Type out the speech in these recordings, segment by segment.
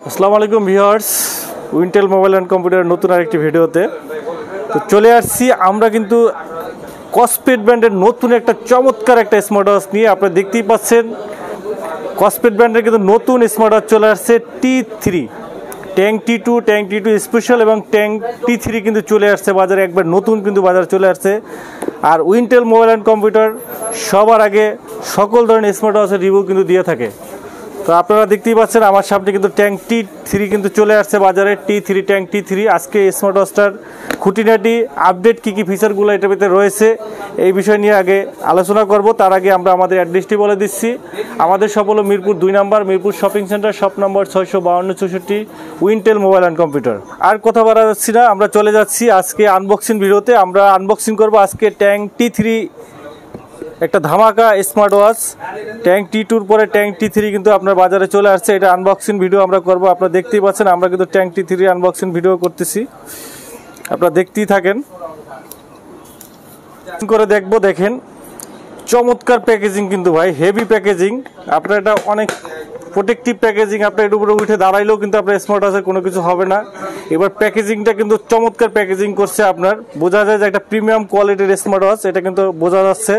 আসসালামু আলাইকুম viewers, Wintel mobile and computer নতুন আরেকটি ভিডিওতে তো চলে আসছি। আমরা কিন্তু কসপেড ব্র্যান্ডের নতুন একটা চমৎকার একটা স্মার্ট ওয়াচ নিয়ে, আপনারা দেখতেই পাচ্ছেন কসপেড ব্র্যান্ডের কিন্তু নতুন স্মার্ট ওয়াচ চলে আসছে T3, ট্যাং T2, ট্যাং T2 স্পেশাল এবং ট্যাং T3 কিন্তু চলে আসছে বাজারে, একবার নতুন কিন্তু বাজারে চলে আসছে। আর উইন্টেল মোবাইল অ্যান্ড কম্পিউটার সবার আগে সকল ধরনের স্মার্ট ওয়াচের রিভিউ কিন্তু দিয়ে থাকে। তো আপনারা দেখতেই পাচ্ছেন আমার সামনে কিন্তু ট্যাং T3 কিন্তু চলে আসছে বাজারে, T3 ট্যাং T3। আজকে স্মার্ট ওয়াচটার খুঁটিনাটি আপডেট কী কী ফিচারগুলো এটার ভিতরে রয়েছে এই বিষয় নিয়ে আগে আলোচনা করব। তার আগে আমরা আমাদের অ্যাড্রেসটি বলে দিচ্ছি। আমাদের সব হলো Mirpur 2 number, Mirpur shopping center, shop number 65264, Wintel mobile and computer. আর কথা বলা যাচ্ছি না, আমরা চলে যাচ্ছি আজকে আনবক্সিং ভিডিওতে। আমরা আনবক্সিং করব আজকে ট্যাং T3, একটা ধামাকা স্মার্ট ওয়াচ। ট্যাং T2-র পরে ট্যাং T3 কিন্তু আপনার বাজারে চলে আসছে। এটা আনবক্সিং ভিডিও আমরা করব। আপনারা দেখতেই পাচ্ছেন আমরা কিন্তু ট্যাং T3 আনবক্সিং ভিডিও করতেছি, আপনারা দেখতেই থাকেন করে দেখব। দেখেন চমৎকার প্যাকেজিং কিন্তু ভাই, হেভি প্যাকেজিং। আপনার এটা অনেক প্রোটেক্টিভ প্যাকেজিং, আপনার এর উপরে উঠে দাঁড়াইলেও কিন্তু আপনার স্মার্ট ওয়াচের কোনো কিছু হবে না। এবার প্যাকেজিংটা কিন্তু চমৎকার প্যাকেজিং করছে, আপনার বোঝা যায় যে একটা প্রিমিয়াম কোয়ালিটির স্মার্ট ওয়াচ, এটা কিন্তু বোঝা যাচ্ছে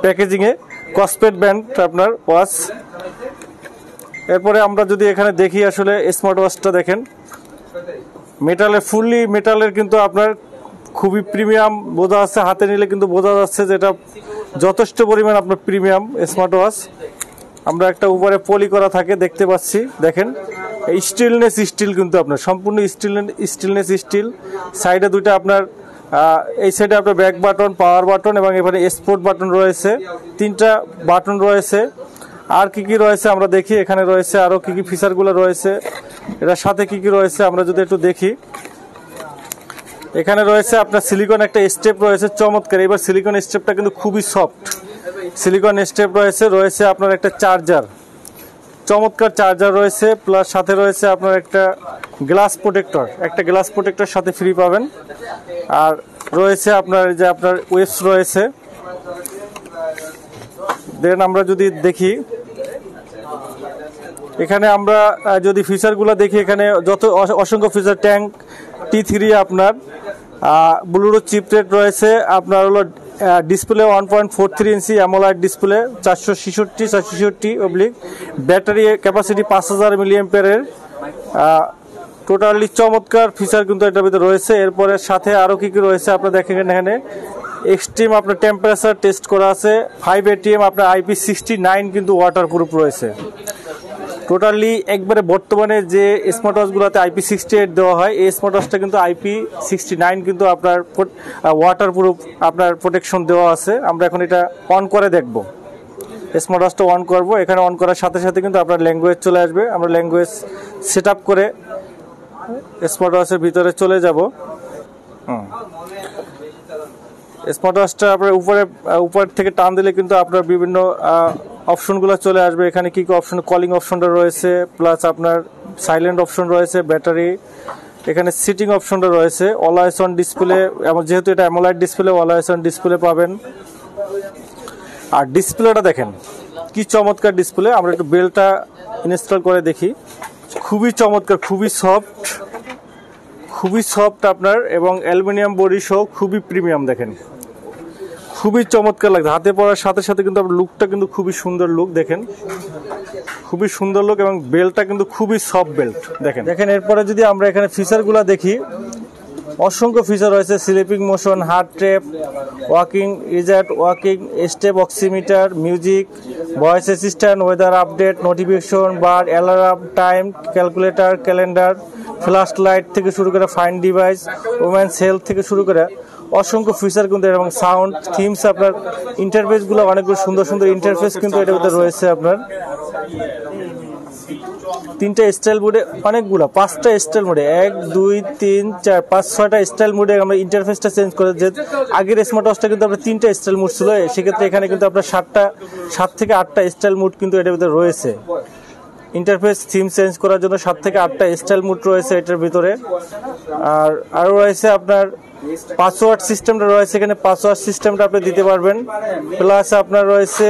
প্যাকেজিংয়ে। কসপেড ব্র্যান্ড আপনার ওয়াচ। এরপরে আমরা যদি এখানে দেখি আসলে স্মার্ট ওয়াচটা দেখেন মেটালের, ফুললি মেটালের কিন্তু আপনার খুবই প্রিমিয়াম বোঝা যাচ্ছে, হাতে নিলে কিন্তু বোঝা যাচ্ছে যে এটা যথেষ্ট পরিমাণ আপনার প্রিমিয়াম স্মার্ট ওয়াচ। আমরা একটা উপরে পলি করা থাকে দেখতে পাচ্ছি, দেখেন স্টিলনেস স্টিল কিন্তু আপনার সম্পূর্ণ স্টিলনেস স্টিল। সাইডে দুইটা আপনার এই সাইডে আপনার ব্যাক বাটন, পাওয়ার বাটন এবং এখানে স্পোর্ট বাটন রয়েছে, 3টা বাটন রয়েছে। আর কি কি রয়েছে আমরা দেখি, এখানে রয়েছে আরও কি কি ফিচারগুলো রয়েছে, এটার সাথে কি কি রয়েছে আমরা যদি একটু দেখি। এখানে রয়েছে আপনার সিলিকন একটা স্টেপ রয়েছে চমৎকার। এবার সিলিকন স্টেপটা কিন্তু খুবই সফট, সিলিকন স্টেপ রয়েছে আপনার একটা চার্জার, চমৎকার চার্জার রয়েছে, প্লাস সাথে রয়েছে আপনার একটা গ্লাস প্রোটেক্টর সাথে ফ্রি পাবেন। আর রয়েছে আপনার যে আপনার ওয়েবস রয়েছে। দেন আমরা যদি দেখি এখানে, আমরা যদি ফিচারগুলো দেখি, এখানে যত অসংখ্য ফিচার। ট্যাং T3 আপনার ব্লুটুথ চিপসেট রয়েছে, আপনার হলো display 1.43 inch AMOLED display, 466/466 battery capacity 5000 মিলিঅ্যাম্পিয়ারের। টোটালি চমৎকার ফিচার কিন্তু এটার ভিতরে রয়েছে। এরপরে সাথে আরও কি কি রয়েছে আপনারা দেখেন, এখানে এক্সট্রিম আপনার টেম্পারেচার টেস্ট করা আছে, 5 ATM আপনার IP69 কিন্তু ওয়াটারপ্রুফ রয়েছে। টোটালি একবারে বর্তমানে যে স্মার্ট ওয়াচগুলোতে IP68 দেওয়া হয়, এই স্মার্ট ওয়াচটা কিন্তু IP69 কিন্তু আপনার ওয়াটারপ্রুফ আপনার প্রোটেকশন দেওয়া আছে। আমরা এখন এটা অন করে দেখব, স্মার্ট ওয়াচটা অন করব। এখানে অন করার সাথে সাথে কিন্তু আপনার ল্যাঙ্গুয়েজ চলে আসবে। আমরা ল্যাঙ্গুয়েজ সেট আপ করে স্মার্ট ওয়াচের ভিতরে চলে যাব। স্মার্ট ওয়াচটা আপনার উপর থেকে টান দিলে কিন্তু আপনার বিভিন্ন অপশনগুলো চলে আসবে। এখানে কি কি অপশন, কলিং অপশনটা রয়েছে, প্লাস আপনার সাইলেন্ট অপশন রয়েছে, ব্যাটারি, এখানে সিটিং অপশনটা রয়েছে, অলওয়েজ অন ডিসপ্লে, এবং যেহেতু এটা AMOLED display always on display পাবেন। আর ডিসপ্লেটা দেখেন কি চমৎকার ডিসপ্লে। আমরা একটু বেলটা ইনস্টল করে দেখি, খুবই চমৎকার, খুবই সফট আপনার, এবং অ্যালুমিনিয়াম বডি সহ খুবই প্রিমিয়াম। দেখেন খুবই চমৎকার লাগছে, হাতে পড়ার সাথে সাথে কিন্তু আপনার লুকটা কিন্তু খুবই সুন্দর লুক, দেখেন খুবই সুন্দর লুক, এবং বেল্টটা কিন্তু খুবই সফট বেল্ট। দেখেন এরপরে যদি আমরা এখানে ফিচারগুলো দেখি, অসংখ্য ফিচার রয়েছে, sleeping motion, heart rate, walking ইজার্ট, walking step oximeter, music, voice assistant, weather update, notification bar, alarm, time calculator, calendar, flash light থেকে শুরু করে ফাইন্ড ডিভাইস, ওমেন্স হেলথ থেকে শুরু করে অসংখ্য ফিচার কিন্তু, এবং সাউন্ড, থিমস, আপনার ইন্টারফেসগুলো অনেকগুলো সুন্দর সুন্দর ইন্টারফেস কিন্তু এটার ভিতরে রয়েছে। আপনার 3টা স্টাইল মোডে, অনেকগুলো 5টা স্টাইল মোডে, 1 2 3 4 5 6টা স্টাইল মোডে আমরা ইন্টারফেসটা চেঞ্জ করে। যে আগের স্মার্ট ওয়াচটা কিন্তু আপনার 3টা স্টাইল মোড ছিল, সেক্ষেত্রে এখানে কিন্তু আপনার 7 থেকে 8টা স্টাইল মোড কিন্তু এটার ভিতরে রয়েছে। ইন্টারফেস থিম চেঞ্জ করার জন্য 7 থেকে 8টা স্টাইল মোড রয়েছে এটার ভিতরে। আর আরও রয়েছে আপনার পাসওয়ার্ড সিস্টেমটা রয়েছে, এখানে পাসওয়ার্ড সিস্টেমটা আপনি দিতে পারবেন। প্লাস আপনার রয়েছে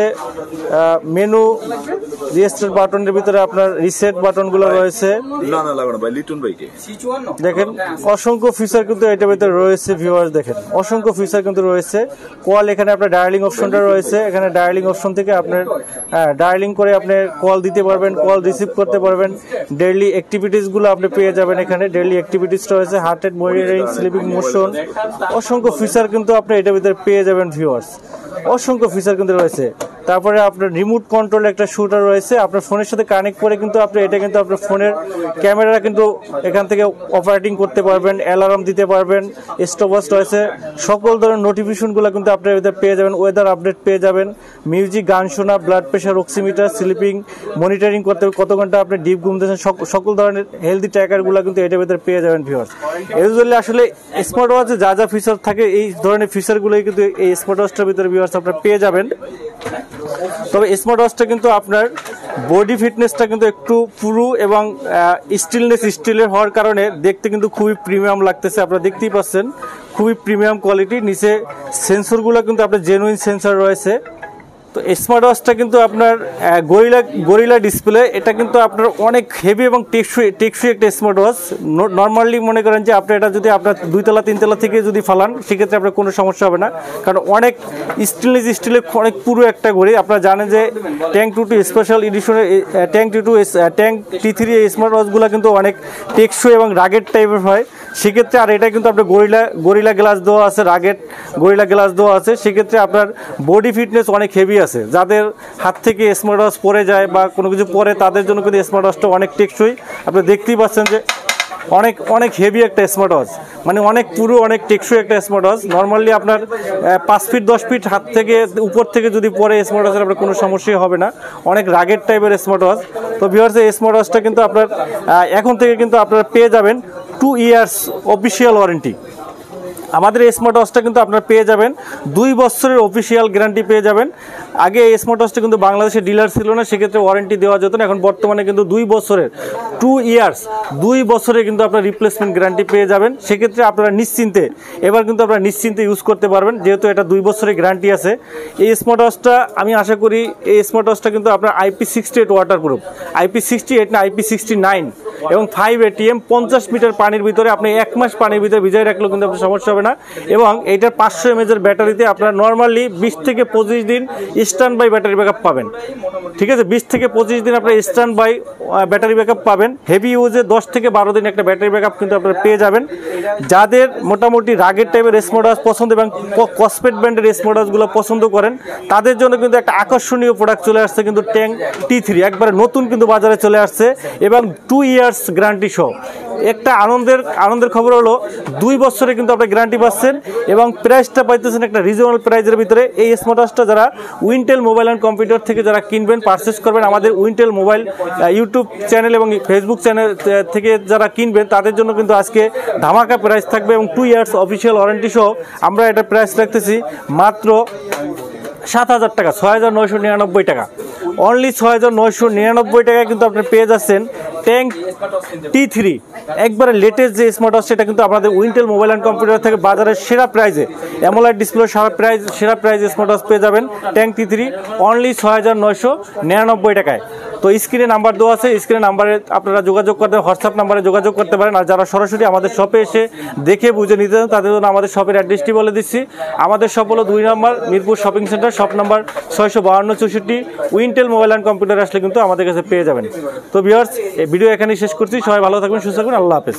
মেনু রিস্টার্ট বাটনের ভিতরে আপনার রিসেট বাটনগুলো রয়েছে। দেখেন অসংখ্য ফিচার কিন্তু এটার ভিতরে রয়েছে ভিউয়ার্স, দেখেন অসংখ্য ফিচার কিন্তু রয়েছে। কল এখানে আপনার ডায়ালিং অপশনটা রয়েছে, এখানে ডায়ালিং অপশন থেকে আপনার ডায়ালিং করে আপনি কল দিতে পারবেন, কল রিসিভ করতে পারবেন। ডেইলি অ্যাক্টিভিটিসগুলো আপনি পেয়ে যাবেন এখানে, ডেইলি অ্যাক্টিভিটিস রয়েছে, heart rate monitoring, sleeping motion, অসংখ্য ফিচার কিন্তু আপনি এটার ভিতরে পেয়ে যাবেন ভিউয়ার্স, অসংখ্য ফিচার কিন্তু রয়েছে। তারপরে আপনার রিমোট কন্ট্রোল একটা শুটার রয়েছে, আপনার ফোনের সাথে কানেক্ট করে কিন্তু আপনি এটা কিন্তু আপনার ফোনের ক্যামেরা কিন্তু এখান থেকে অপারেটিং করতে পারবেন, অ্যালার্ম দিতে পারবেন, স্টপওয়াচ রয়েছে, সকল ধরনের নোটিফিকেশনগুলো কিন্তু আপনি এর ভিতরে পেয়ে যাবেন, ওয়েদার আপডেট পেয়ে যাবেন, মিউজিক, গান শোনা, blood pressure, oximeter, sleeping monitoring করতে কত ঘন্টা আপনি ডিপ ঘুমতেছেন, সকল ধরনের হেলদি ট্র্যাকারগুলো কিন্তু এটার ভিতরে পেয়ে যাবেন ভিউয়ার্স। ইউজুয়ালি আসলে স্মার্ট ওয়াচে যা যা ফিচার থাকে এই ধরনের ফিচারগুলোই কিন্তু এই স্মার্ট ওয়াচটার ভিতরে ভিউয়ার্স আপনারা পেয়ে যাবেন। তবে স্মার্ট ওয়াচটা কিন্তু আপনার বডি ফিটনেসটা কিন্তু একটু পুরু এবং স্টিলের হওয়ার কারণে দেখতে কিন্তু খুবই প্রিমিয়াম লাগতেছে, আপনারা দেখতেই পাচ্ছেন খুবই প্রিমিয়াম কোয়ালিটি। নিচে সেন্সরগুলো কিন্তু আপনার জেনুইন সেন্সর রয়েছে। তো স্মার্ট ওয়াচটা কিন্তু আপনার গরিলা ডিসপ্লে, এটা কিন্তু আপনার অনেক হেভি এবং টেকসই একটা স্মার্ট ওয়াচ। নর্মালি মনে করেন যে আপনি এটা যদি আপনার 2 তলা 3 তলা থেকে যদি ফালান সেক্ষেত্রে আপনার কোনো সমস্যা হবে না, কারণ অনেক স্টিলের অনেক পুরো একটা ঘড়ি। আপনারা জানেন যে ট্যাঙ্ক 22 স্পেশাল এডিশনের ট্যাঙ্ক T3 এই স্মার্ট ওয়াচগুলো কিন্তু অনেক টেকসই এবং রাগেড টাইপের হয়, সেক্ষেত্রে আর এটা কিন্তু আপনার গরিলা গ্লাস দেওয়া আছে, গরিলা গ্লাস দেওয়া আছে, সেক্ষেত্রে আপনার বডি ফিটনেস অনেক হেভি আছে। যাদের হাত থেকে স্মার্ট ওয়াচ পরে যায় বা কোনো কিছু পরে তাদের জন্য কিন্তু স্মার্ট ওয়াচটা অনেক টেকসই। আপনি দেখতেই পাচ্ছেন যে অনেক হেভি একটা স্মার্ট ওয়াচ, মানে অনেক পুরো অনেক টেকসই একটা স্মার্ট ওয়াচ। নর্মালি আপনার 5 ফিট 10 ফিট হাত থেকে উপর থেকে যদি পরে স্মার্ট ওয়াচের আপনার কোনো সমস্যাই হবে না, অনেক রাগেড টাইপের স্মার্ট ওয়াচ। তো ভিউয়ার্স এই স্মার্ট ওয়াচটা কিন্তু আপনার এখন থেকে কিন্তু আপনারা পেয়ে যাবেন 2 ইয়ার্স অফিসিয়াল ওয়ারেন্টি। আমাদের এই স্মার্ট ওয়াচটা কিন্তু আপনারা পেয়ে যাবেন 2 বছরের অফিসিয়াল গ্যারান্টি পেয়ে যাবেন। আগে এই স্মার্ট ওয়াচটা কিন্তু বাংলাদেশে ডিলার ছিল না, সেক্ষেত্রে ওয়ারেন্টি দেওয়া যেত না, এখন বর্তমানে কিন্তু 2 বছরের 2 ইয়ার্স 2 বছরে কিন্তু আপনারা রিপ্লেসমেন্ট গ্যারান্টি পেয়ে যাবেন। সেক্ষেত্রে আপনারা নিশ্চিন্তে এবার কিন্তু আপনারা নিশ্চিন্তে ইউজ করতে পারবেন, যেহেতু এটা 2 বছরের গ্যারান্টি আছে। এই স্মার্ট ওয়াচটা আমি আশা করি এই স্মার্ট ওয়াচটা কিন্তু আপনার IP68 ওয়াটারপ্রুফ, IP68 না IP69 এবং 5 ATM 50 মিটার পানির ভিতরে আপনি 1 মাস পানির ভিতরে ভিজাই রাখলেও কিন্তু আপনার সমস্যা হবে না। এবং এইটার 500 mAh ব্যাটারিতে আপনারা নর্মালি 20 থেকে 25 দিন স্ট্যান্ড বাই ব্যাটারি ব্যাকআপ পাবেন, ঠিক আছে? 20 থেকে 25 দিন আপনারা স্ট্যান্ড বাই ব্যাটারি ব্যাকআপ পাবেন। হেভি ইউজে 10 থেকে 12 দিন একটা ব্যাটারি ব্যাকআপ কিন্তু আপনারা পেয়ে যাবেন। যাদের মোটামুটি রাগের টাইপের স্মার্ট ওয়াচ পছন্দ এবং কসপেট ব্র্যান্ডের স্মার্ট ওয়াচগুলো পছন্দ করেন, তাদের জন্য কিন্তু একটা আকর্ষণীয় প্রোডাক্ট চলে আসছে কিন্তু ট্যাঙ্ক T3, একবারে নতুন কিন্তু বাজারে চলে আসছে এবং 2 ইয়ার্স গ্যারান্টি সহ। একটা আনন্দের খবর হলো 2 বছরে কিন্তু আপনি গ্যারান্টি পাচ্ছেন এবং প্রাইসটা পাইতেছেন একটা রিজনেবল প্রাইসের ভিতরে। এই স্মার্ট ওয়াচটা যারা উইন্টেল মোবাইল অ্যান্ড কম্পিউটার থেকে যারা কিনবেন, পারচেস করবেন, আমাদের উইন্টেল মোবাইল ইউটিউব চ্যানেল এবং ফেসবুক চ্যানেল থেকে যারা কিনবেন তাদের জন্য কিন্তু আজকে ধামাকা প্রাইস থাকবে এবং 2 ইয়ার্স অফিসিয়াল ওয়ারেন্টি সহ আমরা এটা প্রাইস রাখতেছি মাত্র 7,000 টাকা, 6,999 টাকা। অনলি 6,999 টাকায় কিন্তু আপনি পেয়ে যাচ্ছেন ট্যাঙ্ক T3, একবারে লেটেস্ট যে স্মার্ট ওয়াচ, সেটা কিন্তু আপনাদের উইন্টেল মোবাইল অ্যান্ড কম্পিউটার থেকে বাজারের সেরা প্রাইজে, অ্যামোলেড ডিসপ্লে সেরা প্রাইজে স্মার্ট ওয়াচ পেয়ে যাবেন ট্যাঙ্ক T3 অনলি 6,999 টাকায়। তো স্ক্রিনে নাম্বার দেওয়া আছে, স্ক্রিনে নাম্বারে আপনারা যোগাযোগ করতে, হোয়াটসঅ্যাপ নাম্বারে যোগাযোগ করতে পারেন। আর যারা সরাসরি আমাদের শপে এসে দেখে বুঝে নিতে চান তাদের জন্য আমাদের শপের অ্যাড্রেসটি বলে দিচ্ছি। আমাদের শপ হলো 2 number Mirpur shopping center, shop number 652 64। Wintel mobile and computer আসলে কিন্তু আমাদের কাছে পেয়ে যাবেন। তো ভিউয়ার্স এই ভিডিও এখানেই শেষ করছি, সবাই ভালো থাকবেন, সুস্থ থাকবেন, আল্লাহ হাফেজ।